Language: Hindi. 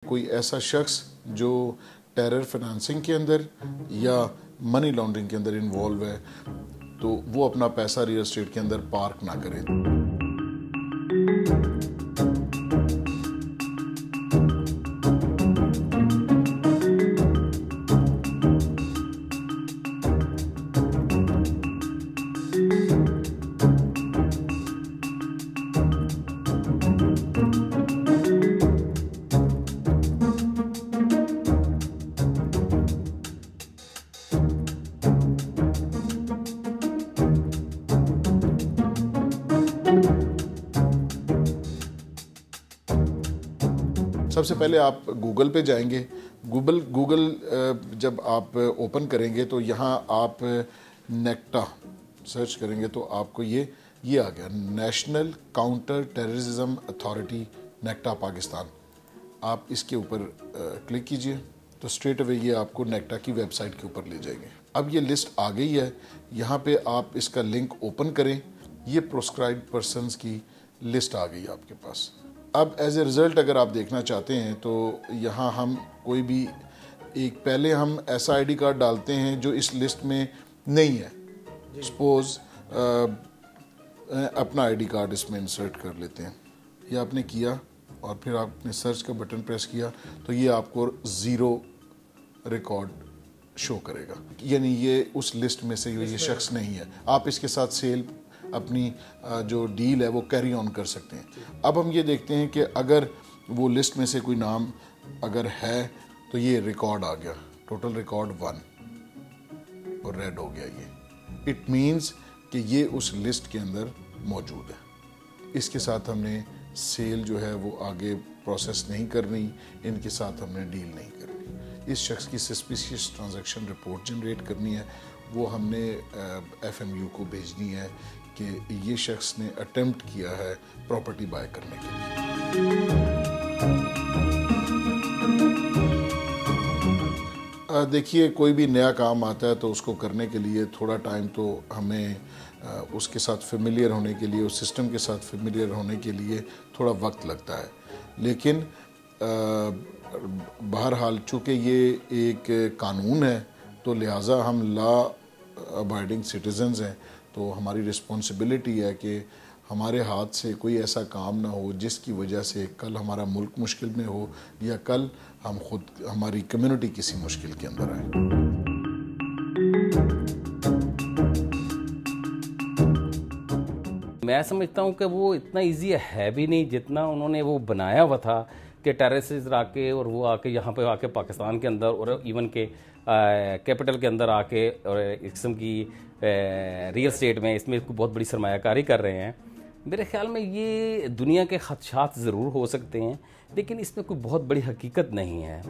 कोई ऐसा शख्स जो टेरर फाइनेंसिंग के अंदर या मनी लॉन्ड्रिंग के अंदर इन्वॉल्व है तो वो अपना पैसा रियल एस्टेट के अंदर पार्क ना करे। सबसे पहले आप गूगल पे जाएंगे। गूगल जब आप ओपन करेंगे तो यहाँ आप नेक्टा सर्च करेंगे तो आपको ये आ गया, national counter terrorism authority NACTA Pakistan. आप इसके ऊपर क्लिक कीजिए तो स्ट्रेट अवे ये आपको नेक्टा की वेबसाइट के ऊपर ले जाएंगे। अब ये लिस्ट आ गई है, यहाँ पे आप इसका लिंक ओपन करें, ये प्रोस्क्राइब्ड पर्सनस की लिस्ट आ गई आपके पास। अब एज ए रिज़ल्ट अगर आप देखना चाहते हैं तो यहाँ हम कोई भी एक पहले हम ऐसा आईडी कार्ड डालते हैं जो इस लिस्ट में नहीं है। सपोज अपना आईडी कार्ड इसमें इंसर्ट कर लेते हैं। ये आपने किया और फिर आपने सर्च का बटन प्रेस किया तो ये आपको 0 रिकॉर्ड शो करेगा, यानी ये उस लिस्ट में से ये शख्स नहीं है। आप इसके साथ सेल अपनी जो डील है वो कैरी ऑन कर सकते हैं। अब हम ये देखते हैं कि अगर वो लिस्ट में से कोई नाम अगर है तो ये रिकॉर्ड आ गया, टोटल रिकॉर्ड 1 और रेड हो गया। ये इट मीन्स कि ये उस लिस्ट के अंदर मौजूद है। इसके साथ हमने सेल जो है वो आगे प्रोसेस नहीं करनी, इनके साथ हमने डील नहीं करनी। इस शख्स की सस्पिशियस ट्रांजैक्शन रिपोर्ट जनरेट करनी है, वो हमने FMU को भेजनी है कि ये शख्स ने अटेम्प्ट किया है प्रॉपर्टी बाय करने के लिए। देखिए, कोई भी नया काम आता है तो उसको करने के लिए थोड़ा टाइम तो हमें उसके साथ फेमिलियर होने के लिए, उस सिस्टम के साथ फेमिलियर होने के लिए थोड़ा वक्त लगता है। लेकिन बहरहाल चूँकि ये एक कानून है तो लिहाजा हम लॉ अबाइडिंग सिटीजन्स हैं, तो हमारी रिस्पॉन्सिबिलिटी है कि हमारे हाथ से कोई ऐसा काम ना हो जिसकी वजह से कल हमारा मुल्क मुश्किल में हो या कल हम खुद, हमारी कम्युनिटी किसी मुश्किल के अंदर आए। मैं समझता हूँ कि वो इतना इजी है भी नहीं जितना उन्होंने वो बनाया हुआ था कि टेररिस्ट आके और वो आके यहाँ पे आके पाकिस्तान के अंदर और इवन के कैपिटल के अंदर आके और इस किस्म की रियल स्टेट में इसमें बहुत बड़ी सरमायाकारी कर रहे हैं। मेरे ख्याल में ये दुनिया के खदशात ज़रूर हो सकते हैं लेकिन इसमें कोई बहुत बड़ी हकीकत नहीं है।